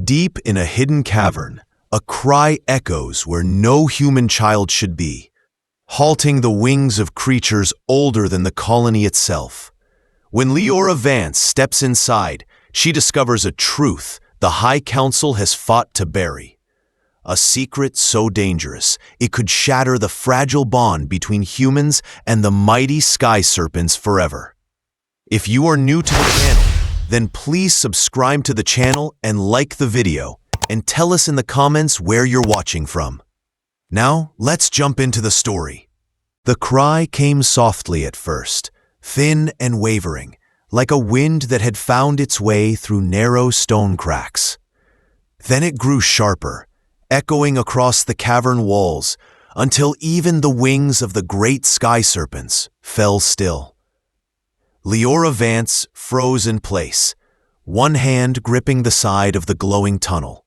Deep in a hidden cavern, a cry echoes where no human child should be, halting the wings of creatures older than the colony itself. When Leora Vance steps inside, she discovers a truth the High Council has fought to bury. A secret so dangerous, it could shatter the fragile bond between humans and the mighty sky serpents forever. If you are new to the channel, then please subscribe to the channel and like the video, and tell us in the comments where you're watching from. Now, let's jump into the story. The cry came softly at first, thin and wavering, like a wind that had found its way through narrow stone cracks. Then it grew sharper, echoing across the cavern walls until even the wings of the great sky serpents fell still. Leora Vance froze in place, one hand gripping the side of the glowing tunnel.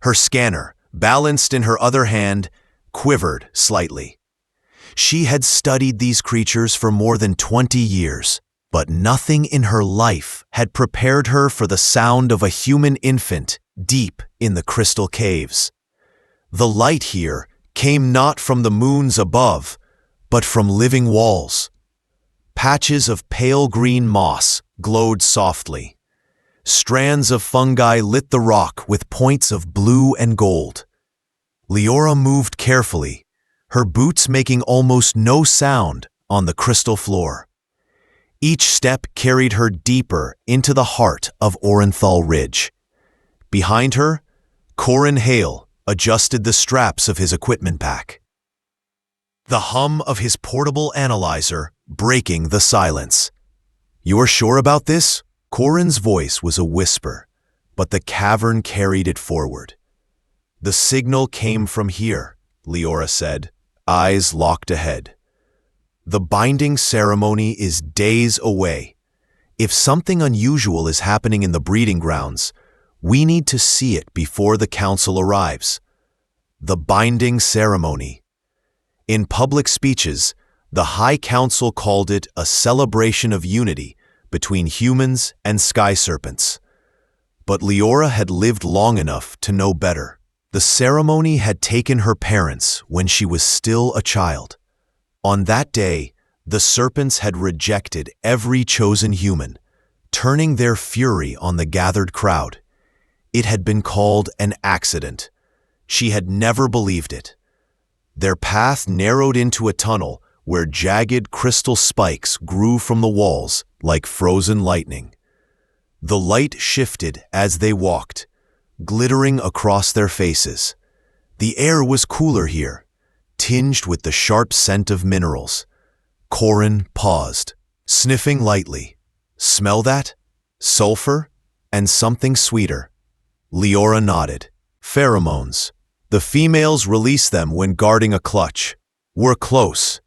Her scanner, balanced in her other hand, quivered slightly. She had studied these creatures for more than 20 years, but nothing in her life had prepared her for the sound of a human infant deep in the crystal caves. The light here came not from the moons above, but from living walls. Patches of pale green moss glowed softly. Strands of fungi lit the rock with points of blue and gold. Leora moved carefully, her boots making almost no sound on the crystal floor. Each step carried her deeper into the heart of Orenthal Ridge. Behind her, Corin Hale adjusted the straps of his equipment pack. The hum of his portable analyzer breaking the silence. "You're sure about this?" Corin's voice was a whisper, but the cavern carried it forward. "The signal came from here," Leora said, eyes locked ahead. "The binding ceremony is days away. If something unusual is happening in the breeding grounds, we need to see it before the council arrives." The binding ceremony. In public speeches, the High Council called it a celebration of unity between humans and sky serpents. But Leora had lived long enough to know better. The ceremony had taken her parents when she was still a child. On that day, the serpents had rejected every chosen human, turning their fury on the gathered crowd. It had been called an accident. She had never believed it. Their path narrowed into a tunnel where jagged crystal spikes grew from the walls like frozen lightning. The light shifted as they walked, glittering across their faces. The air was cooler here, tinged with the sharp scent of minerals. Corin paused, sniffing lightly. "Smell that? Sulfur? And something sweeter." Leora nodded. "Pheromones. The females release them when guarding a clutch. We're close."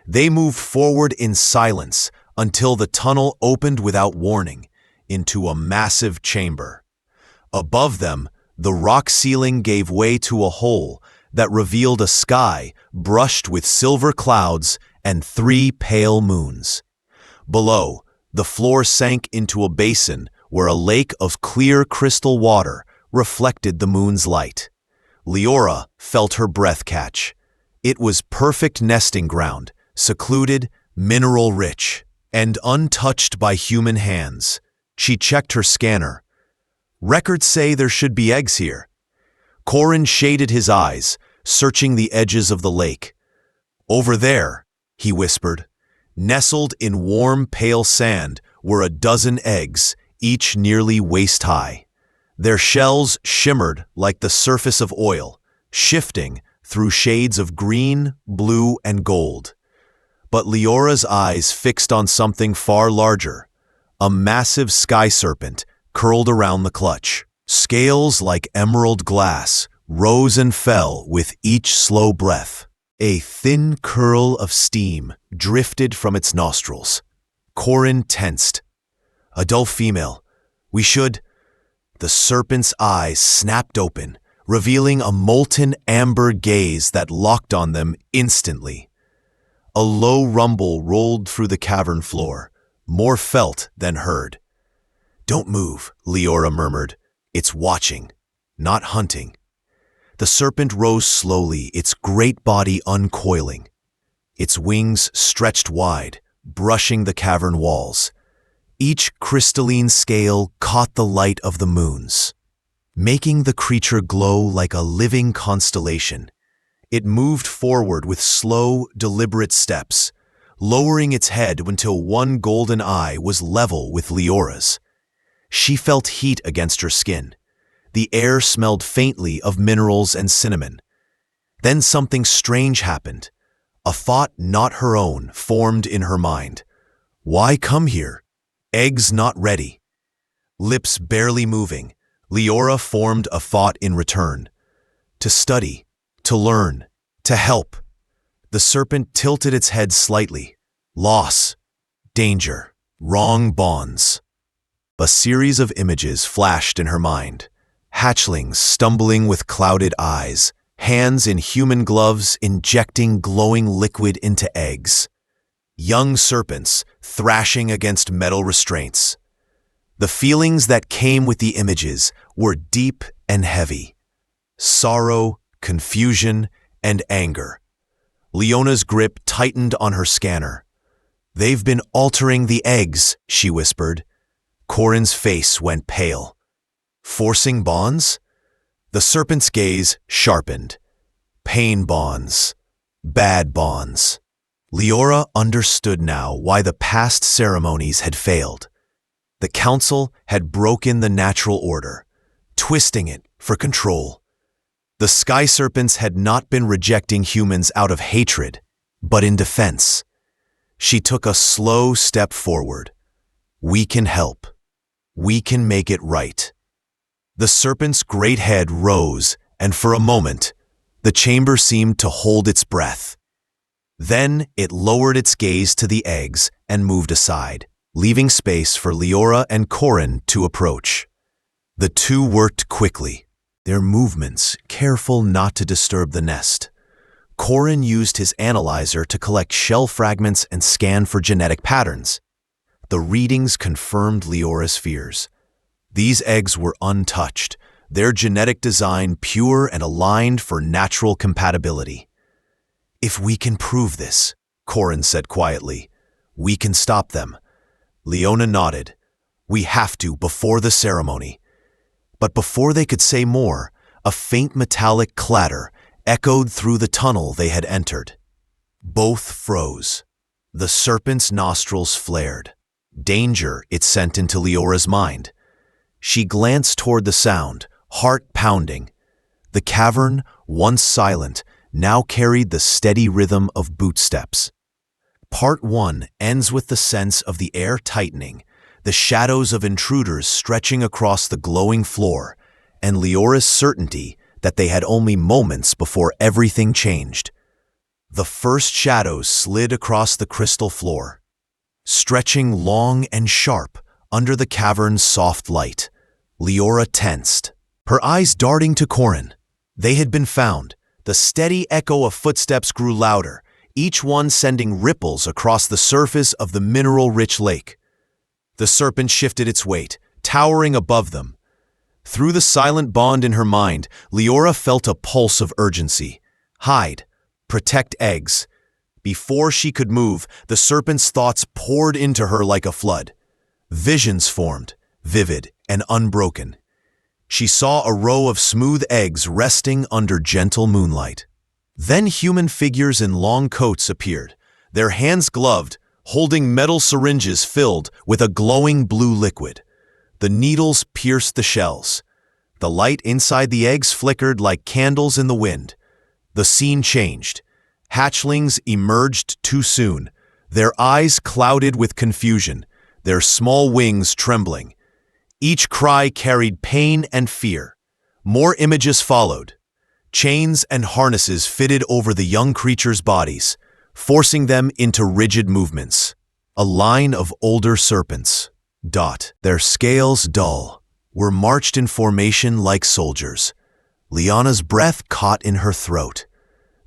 They moved forward in silence until the tunnel opened without warning into a massive chamber. Above them, the rock ceiling gave way to a hole that revealed a sky brushed with silver clouds and 3 pale moons. Below, the floor sank into a basin where a lake of clear crystal water reflected the moon's light. Leora felt her breath catch. It was perfect nesting ground, secluded, mineral-rich, and untouched by human hands. She checked her scanner. "Records say there should be eggs here." Corin shaded his eyes, searching the edges of the lake. "Over there," he whispered. Nestled in warm, pale sand were a dozen eggs, each nearly waist-high. Their shells shimmered like the surface of oil, shifting through shades of green, blue, and gold. But Leora's eyes fixed on something far larger, a massive sky serpent curled around the clutch. Scales like emerald glass rose and fell with each slow breath. A thin curl of steam drifted from its nostrils. Corin tensed. "Adult female. We should—" The serpent's eyes snapped open, revealing a molten amber gaze that locked on them instantly. A low rumble rolled through the cavern floor, more felt than heard. "Don't move," Leora murmured. It's watching, not hunting. The serpent rose slowly, its great body uncoiling. Its wings stretched wide, brushing the cavern walls. Each crystalline scale caught the light of the moons, making the creature glow like a living constellation. It moved forward with slow, deliberate steps, lowering its head until one golden eye was level with Leora's. She felt heat against her skin. The air smelled faintly of minerals and cinnamon. Then something strange happened. A thought not her own formed in her mind. Why come here? Eggs not ready. Lips barely moving, Leora formed a thought in return. To study, to learn, to help. The serpent tilted its head slightly. Loss, danger, wrong bonds. A series of images flashed in her mind. Hatchlings stumbling with clouded eyes, hands in human gloves injecting glowing liquid into eggs. Young serpents thrashing against metal restraints. The feelings that came with the images were deep and heavy. Sorrow, confusion, and anger. Leona's grip tightened on her scanner. "They've been altering the eggs," she whispered. Corin's face went pale. Forcing bonds? The serpent's gaze sharpened. Pain bonds. Bad bonds. Leora understood now why the past ceremonies had failed. The council had broken the natural order, twisting it for control. The sky serpents had not been rejecting humans out of hatred, but in defense. She took a slow step forward. We can help. We can make it right. The serpent's great head rose, and for a moment, the chamber seemed to hold its breath. Then it lowered its gaze to the eggs and moved aside, leaving space for Leora and Corin to approach. The two worked quickly, their movements careful not to disturb the nest. Corin used his analyzer to collect shell fragments and scan for genetic patterns. The readings confirmed Leora's fears. These eggs were untouched, their genetic design pure and aligned for natural compatibility. "If we can prove this," Corin said quietly, "we can stop them." Leona nodded. "We have to before the ceremony." But before they could say more, a faint metallic clatter echoed through the tunnel they had entered. Both froze. The serpent's nostrils flared. Danger it sent into Leora's mind. She glanced toward the sound, heart pounding. The cavern, once silent, now carried the steady rhythm of bootsteps. Part 1 ends with the sense of the air tightening, the shadows of intruders stretching across the glowing floor, and Leora's certainty that they had only moments before everything changed. The first shadows slid across the crystal floor, stretching long and sharp under the cavern's soft light. Leora tensed, her eyes darting to Corin. They had been found. The steady echo of footsteps grew louder, each one sending ripples across the surface of the mineral-rich lake. The serpent shifted its weight, towering above them. Through the silent bond in her mind, Leora felt a pulse of urgency. Hide. Protect eggs. Before she could move, the serpent's thoughts poured into her like a flood. Visions formed, vivid and unbroken. She saw a row of smooth eggs resting under gentle moonlight. Then human figures in long coats appeared, their hands gloved, holding metal syringes filled with a glowing blue liquid. The needles pierced the shells. The light inside the eggs flickered like candles in the wind. The scene changed. Hatchlings emerged too soon, their eyes clouded with confusion, their small wings trembling. Each cry carried pain and fear. More images followed. Chains and harnesses fitted over the young creatures' bodies, forcing them into rigid movements. A line of older serpents, their scales dull, were marched in formation like soldiers. Leona's breath caught in her throat.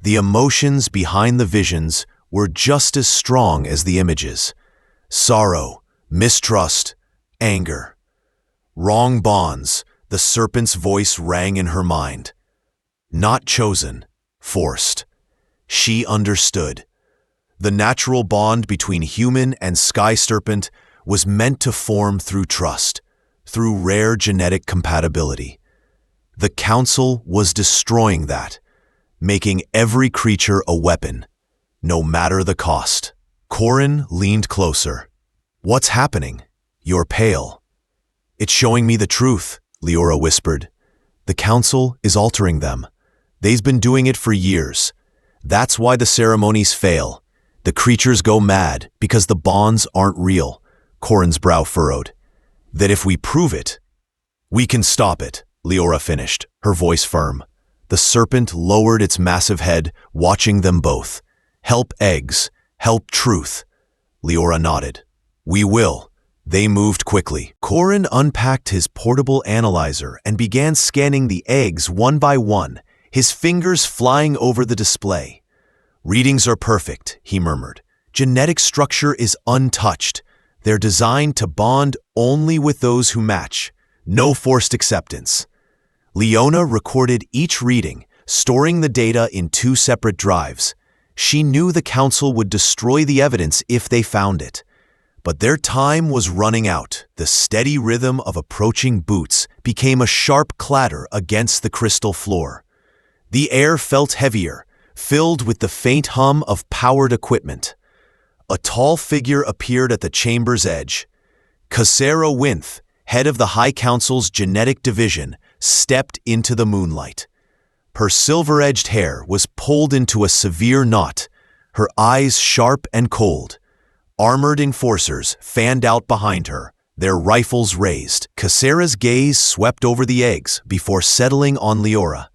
The emotions behind the visions were just as strong as the images. Sorrow, mistrust, anger. Wrong bonds, The serpent's voice rang in her mind. Not chosen, forced. She understood. The natural bond between human and sky serpent was meant to form through trust, through rare genetic compatibility. The Council was destroying that, making every creature a weapon, no matter the cost. Corin leaned closer. What's happening? You're pale. It's showing me the truth, Leora whispered. The Council is altering them. They've been doing it for years. That's why the ceremonies fail. The creatures go mad because the bonds aren't real. Corin's brow furrowed. That if we prove it, we can stop it, Leora finished, her voice firm. The serpent lowered its massive head, watching them both. Help eggs, help truth. Leora nodded. We will. They moved quickly. Corin unpacked his portable analyzer and began scanning the eggs one by one, his fingers flying over the display. Readings are perfect, he murmured. Genetic structure is untouched. They're designed to bond only with those who match. No forced acceptance. Leona recorded each reading, storing the data in 2 separate drives. She knew the Council would destroy the evidence if they found it. But their time was running out. The steady rhythm of approaching boots became a sharp clatter against the crystal floor. The air felt heavier, filled with the faint hum of powered equipment. A tall figure appeared at the chamber's edge. Casera Winth, head of the High Council's genetic division, stepped into the moonlight. Her silver-edged hair was pulled into a severe knot, her eyes sharp and cold. Armored enforcers fanned out behind her, their rifles raised. Casera's gaze swept over the eggs before settling on Leora.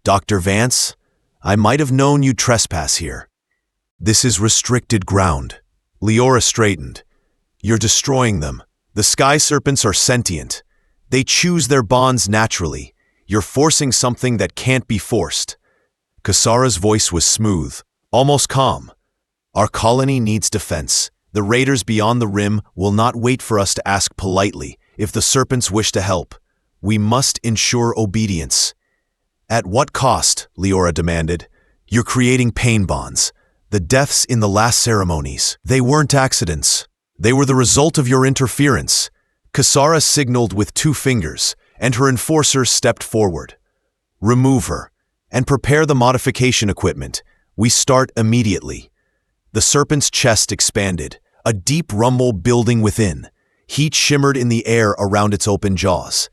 Dr. Vance, I might have known you'd trespass here. This is restricted ground. Leora straightened. You're destroying them. The sky serpents are sentient. They choose their bonds naturally. You're forcing something that can't be forced. Casera's voice was smooth, almost calm. Our colony needs defense. The raiders beyond the rim will not wait for us to ask politely if the serpents wish to help. We must ensure obedience. At what cost? Leora demanded. You're creating pain bonds. The deaths in the last ceremonies. They weren't accidents. They were the result of your interference. Casera signaled with 2 fingers, and her enforcer stepped forward. Remove her, and prepare the modification equipment. We start immediately. The serpent's chest expanded, a deep rumble building within. Heat shimmered in the air around its open jaws.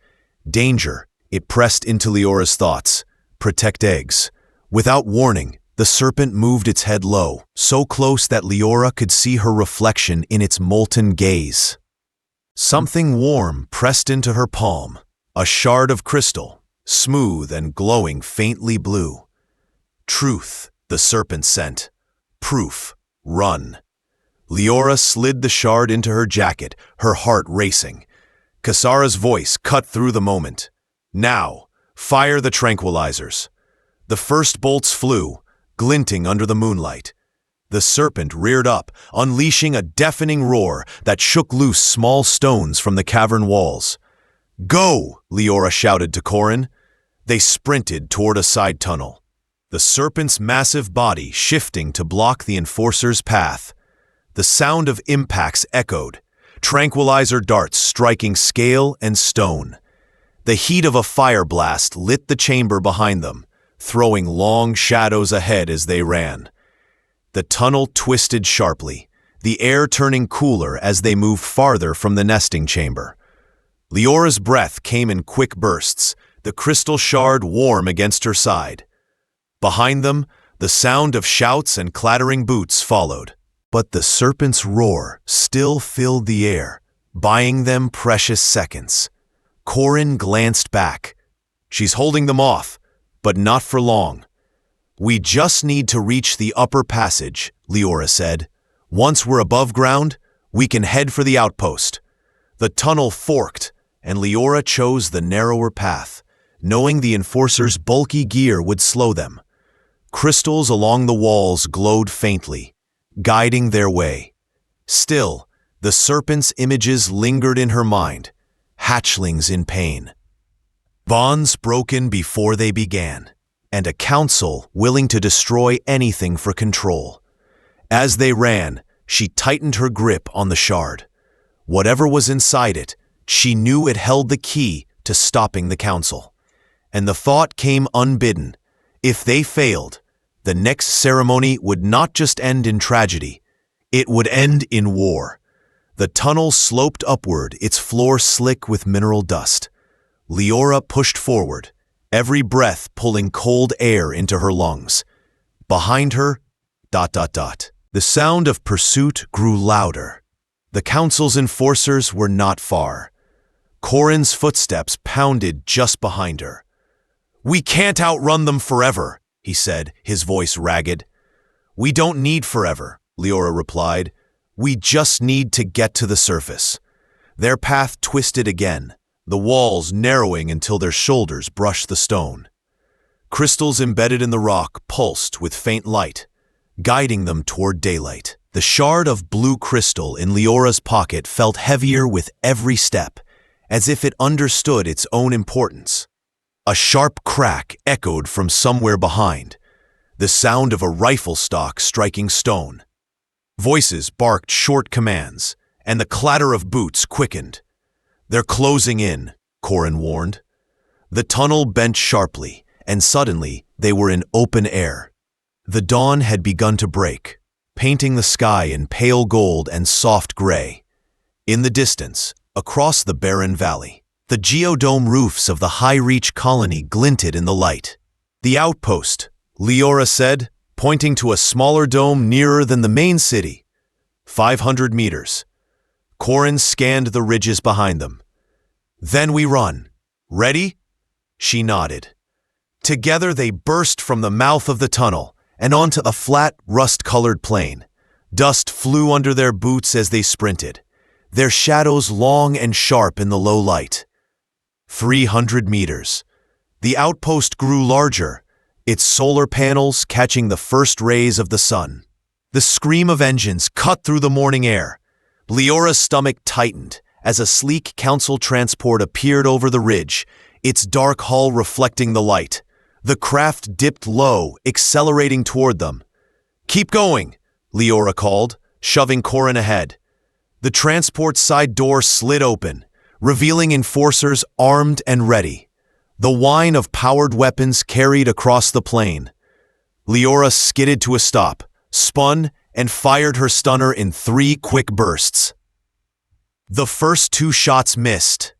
Danger, it pressed into Leora's thoughts. Protect eggs. Without warning, the serpent moved its head low, so close that Leora could see her reflection in its molten gaze. Something warm pressed into her palm, a shard of crystal, smooth and glowing faintly blue. Truth, the serpent sent. Proof. Run. Leora slid the shard into her jacket, her heart racing. Casera's voice cut through the moment. Now, fire the tranquilizers. The first bolts flew, glinting under the moonlight. The serpent reared up, unleashing a deafening roar that shook loose small stones from the cavern walls. Go! Leora shouted to Corin. They sprinted toward a side tunnel, the serpent's massive body shifting to block the enforcer's path. The sound of impacts echoed, tranquilizer darts striking scale and stone. The heat of a fire blast lit the chamber behind them, throwing long shadows ahead as they ran. The tunnel twisted sharply, the air turning cooler as they moved farther from the nesting chamber. Leora's breath came in quick bursts, the crystal shard warm against her side. Behind them, the sound of shouts and clattering boots followed. But the serpent's roar still filled the air, buying them precious seconds. Corin glanced back. She's holding them off, but not for long. We just need to reach the upper passage, Leora said. Once we're above ground, we can head for the outpost. The tunnel forked, and Leora chose the narrower path, knowing the enforcer's bulky gear would slow them. Crystals along the walls glowed faintly, guiding their way. Still, the serpent's images lingered in her mind, hatchlings in pain. Bonds broken before they began, and a council willing to destroy anything for control. As they ran, she tightened her grip on the shard. Whatever was inside it, she knew it held the key to stopping the council. And the thought came unbidden. If they failed, the next ceremony would not just end in tragedy, it would end in war. The tunnel sloped upward, its floor slick with mineral dust. Leora pushed forward, every breath pulling cold air into her lungs. Behind her, ... The sound of pursuit grew louder. The council's enforcers were not far. Corin's footsteps pounded just behind her. "We can't outrun them forever," he said, his voice ragged. "We don't need forever," Leora replied. "We just need to get to the surface." Their path twisted again, the walls narrowing until their shoulders brushed the stone. Crystals embedded in the rock pulsed with faint light, guiding them toward daylight. The shard of blue crystal in Leora's pocket felt heavier with every step, as if it understood its own importance. A sharp crack echoed from somewhere behind, the sound of a rifle stock striking stone. Voices barked short commands, and the clatter of boots quickened. "They're closing in," Corin warned. The tunnel bent sharply, and suddenly they were in open air. The dawn had begun to break, painting the sky in pale gold and soft gray. In the distance, across the barren valley, the geodome roofs of the high-reach colony glinted in the light. "The outpost," Leora said, pointing to a smaller dome nearer than the main city. 500 meters. Corin scanned the ridges behind them. "Then we run. Ready?" She nodded. Together they burst from the mouth of the tunnel and onto a flat, rust-colored plain. Dust flew under their boots as they sprinted, their shadows long and sharp in the low light. 300 meters. The outpost grew larger, its solar panels catching the first rays of the sun. The scream of engines cut through the morning air. Leora's stomach tightened as a sleek council transport appeared over the ridge, its dark hull reflecting the light. The craft dipped low, accelerating toward them. "Keep going," Leora called, shoving Corin ahead. The transport's side door slid open, revealing enforcers armed and ready. The whine of powered weapons carried across the plain. Leora skidded to a stop, spun, and fired her stunner in 3 quick bursts. The first 2 shots missed.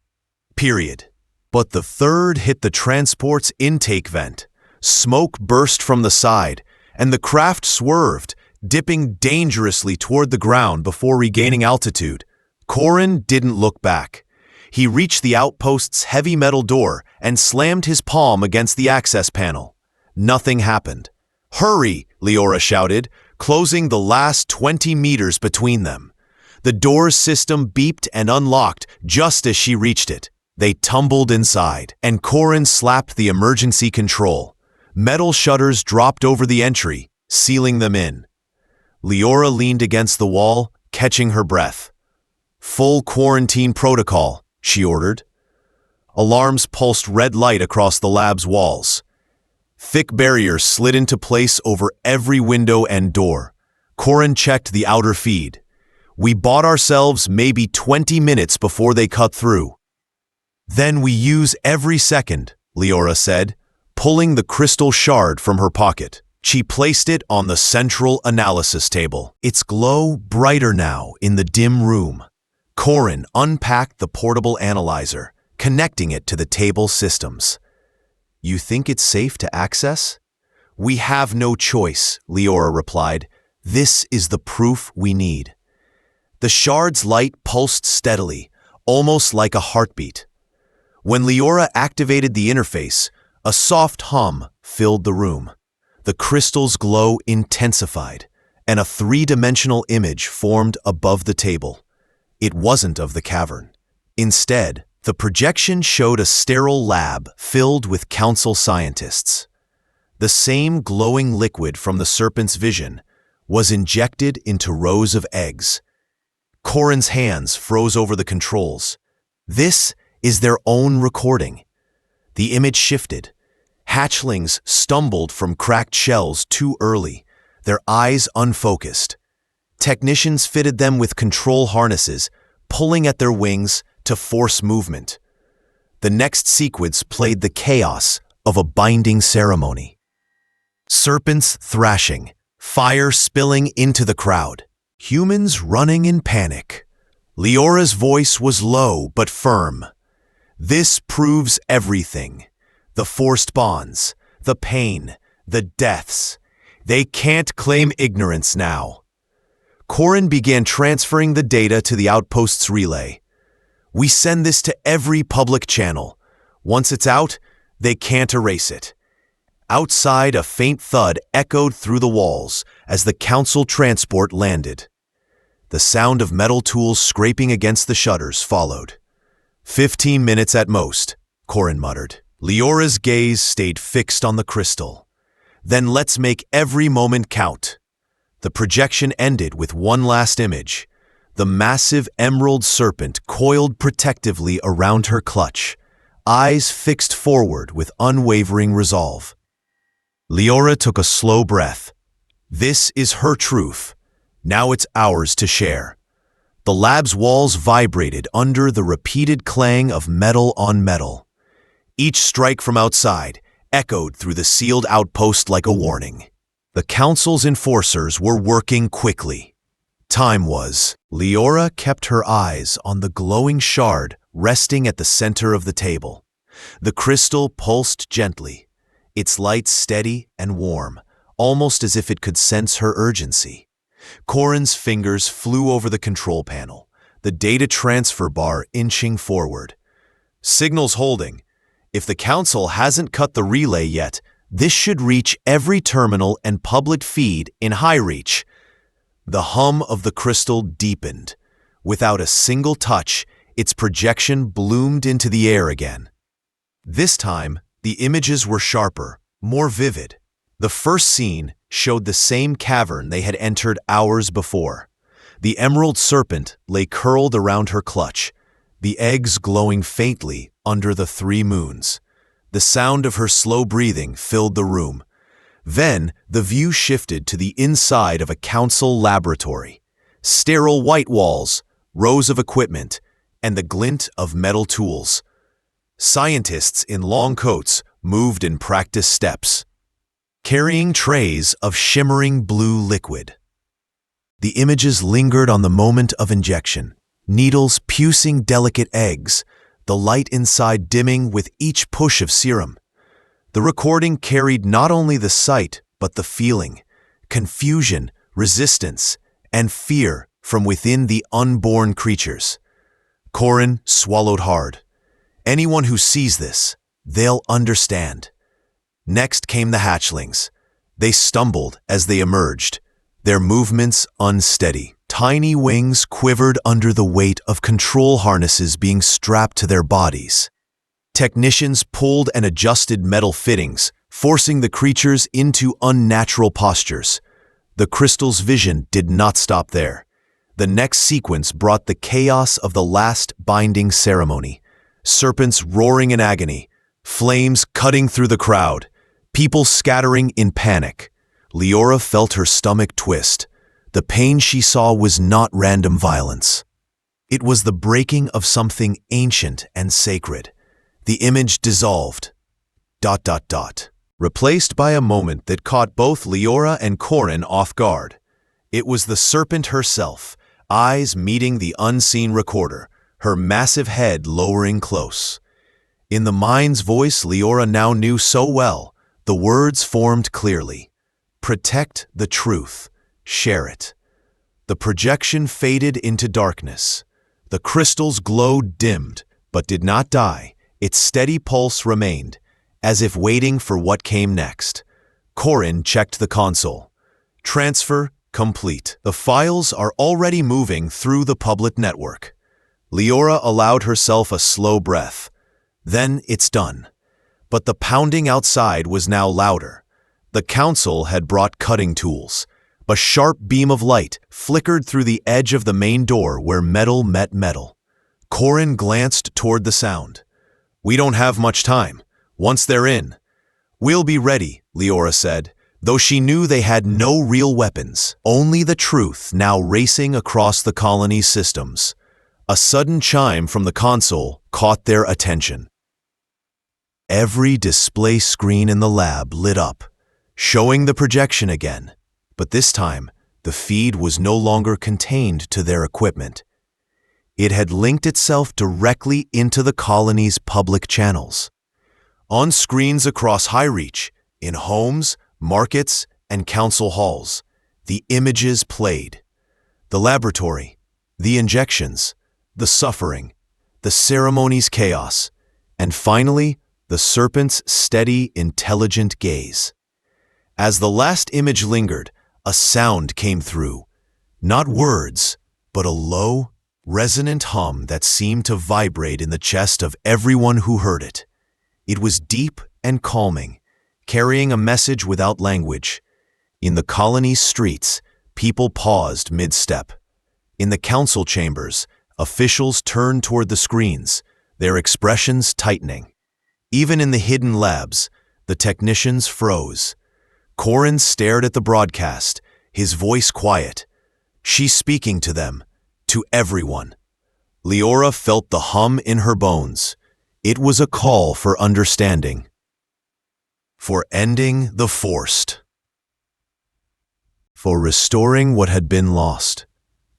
Period. But the third hit the transport's intake vent. Smoke burst from the side, and the craft swerved, dipping dangerously toward the ground before regaining altitude. Corin didn't look back. He reached the outpost's heavy metal door and slammed his palm against the access panel. Nothing happened. "Hurry!" Leora shouted, closing the last 20 meters between them. The door's system beeped and unlocked just as she reached it. They tumbled inside, and Corin slapped the emergency control. Metal shutters dropped over the entry, sealing them in. Leora leaned against the wall, catching her breath. "Full quarantine protocol," she ordered. Alarms pulsed red light across the lab's walls. Thick barriers slid into place over every window and door. Corin checked the outer feed. "We bought ourselves maybe 20 minutes before they cut through." "Then we use every second," Leora said, pulling the crystal shard from her pocket. She placed it on the central analysis table, its glow brighter now in the dim room. Corin unpacked the portable analyzer, connecting it to the table's systems. "You think it's safe to access?" "We have no choice," Leora replied. "This is the proof we need." The shard's light pulsed steadily, almost like a heartbeat. When Leora activated the interface, a soft hum filled the room. The crystal's glow intensified, and a 3-dimensional image formed above the table. It wasn't of the cavern. Instead, the projection showed a sterile lab filled with council scientists. The same glowing liquid from the serpent's vision was injected into rows of eggs. Corin's hands froze over the controls. This is their own recording. The image shifted. Hatchlings stumbled from cracked shells too early, their eyes unfocused. Technicians fitted them with control harnesses, pulling at their wings to force movement. The next sequence played the chaos of a binding ceremony. Serpents thrashing, fire spilling into the crowd, humans running in panic. Leora's voice was low but firm. This proves everything. The forced bonds, the pain, the deaths. They can't claim ignorance now. Corin began transferring the data to the outpost's relay. We send this to every public channel. Once it's out, they can't erase it. Outside, a faint thud echoed through the walls as the council transport landed. The sound of metal tools scraping against the shutters followed. 15 minutes at most, Corin muttered. Leora's gaze stayed fixed on the crystal. Then let's make every moment count. The projection ended with one last image. The massive emerald serpent coiled protectively around her clutch, eyes fixed forward with unwavering resolve. Leora took a slow breath. This is her truth. Now it's ours to share. The lab's walls vibrated under the repeated clang of metal on metal. Each strike from outside echoed through the sealed outpost like a warning. The council's enforcers were working quickly. Time was. Leora kept her eyes on the glowing shard resting at the center of the table. The crystal pulsed gently, its light steady and warm, almost as if it could sense her urgency. Corin's fingers flew over the control panel, the data transfer bar inching forward. Signals holding. If the council hasn't cut the relay yet, this should reach every terminal and public feed in high reach. The hum of the crystal deepened. Without a single touch, its projection bloomed into the air again. This time, the images were sharper, more vivid. The first scene showed the same cavern they had entered hours before. The emerald serpent lay curled around her clutch, the eggs glowing faintly under the 3 moons. The sound of her slow breathing filled the room. Then, the view shifted to the inside of a council laboratory. Sterile white walls, rows of equipment, and the glint of metal tools. Scientists in long coats moved in practice steps, carrying trays of shimmering blue liquid. The images lingered on the moment of injection, needles pucing delicate eggs, the light inside dimming with each push of serum. The recording carried not only the sight, but the feeling, confusion, resistance, and fear from within the unborn creatures. Corin swallowed hard. Anyone who sees this, they'll understand. Next came the hatchlings. They stumbled as they emerged, their movements unsteady. Tiny wings quivered under the weight of control harnesses being strapped to their bodies. Technicians pulled and adjusted metal fittings, forcing the creatures into unnatural postures. The crystal's vision did not stop there. The next sequence brought the chaos of the last binding ceremony. Serpents roaring in agony, flames cutting through the crowd, people scattering in panic. Leora felt her stomach twist. The pain she saw was not random violence. It was the breaking of something ancient and sacred. The image dissolved. ... replaced by a moment that caught both Leora and Corin off guard. It was the serpent herself, eyes meeting the unseen recorder, her massive head lowering close. In the mind's voice Leora now knew so well, the words formed clearly. Protect the truth. Share it. The projection faded into darkness. The crystal's glow dimmed, but did not die. Its steady pulse remained, as if waiting for what came next. Corin checked the console. Transfer complete. The files are already moving through the public network. Leora allowed herself a slow breath. Then it's done. But the pounding outside was now louder. The council had brought cutting tools. A sharp beam of light flickered through the edge of the main door where metal met metal. Corin glanced toward the sound. We don't have much time. Once they're in, "We'll be ready," Leora said, though she knew they had no real weapons, only the truth now racing across the colony's systems. A sudden chime from the console caught their attention. Every display screen in the lab lit up, showing the projection again, but this time the feed was no longer contained to their equipment. It had linked itself directly into the colony's public channels. On screens across high reach, in homes, markets, and council halls, the images played. The laboratory, the injections, the suffering, the ceremony's chaos, and finally, the serpent's steady, intelligent gaze. As the last image lingered, a sound came through. Not words, but a low, resonant hum that seemed to vibrate in the chest of everyone who heard it. It was deep and calming, carrying a message without language. In the colony's streets, people paused mid-step. In the council chambers, officials turned toward the screens, their expressions tightening. Even in the hidden labs, the technicians froze. Corin stared at the broadcast, his voice quiet. She's speaking to them, to everyone. Leora felt the hum in her bones. It was a call for understanding. For ending the forced. For restoring what had been lost.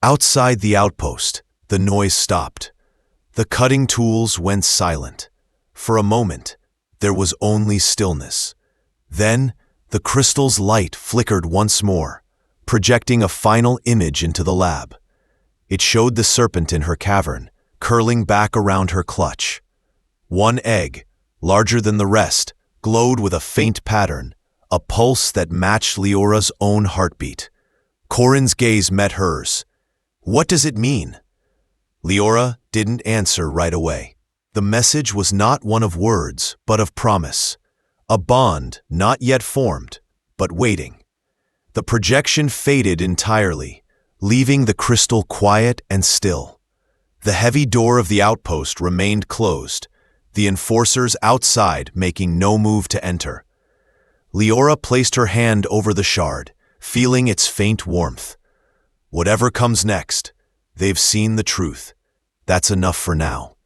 Outside the outpost, the noise stopped. The cutting tools went silent. For a moment, there was only stillness. Then, the crystal's light flickered once more, projecting a final image into the lab. It showed the serpent in her cavern, curling back around her clutch. One egg, larger than the rest, glowed with a faint pattern, a pulse that matched Leora's own heartbeat. Corin's gaze met hers. "What does it mean?" Leora didn't answer right away. The message was not one of words, but of promise. A bond not yet formed, but waiting. The projection faded entirely, leaving the crystal quiet and still. The heavy door of the outpost remained closed, the enforcers outside making no move to enter. Leora placed her hand over the shard, feeling its faint warmth. Whatever comes next, they've seen the truth. That's enough for now.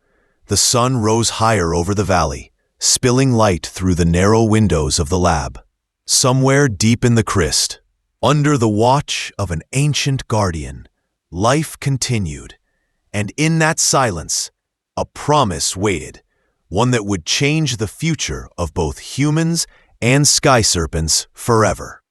The sun rose higher over the valley, spilling light through the narrow windows of the lab. Somewhere deep in the Crist, under the watch of an ancient guardian, life continued, and in that silence, a promise waited, one that would change the future of both humans and sky serpents forever.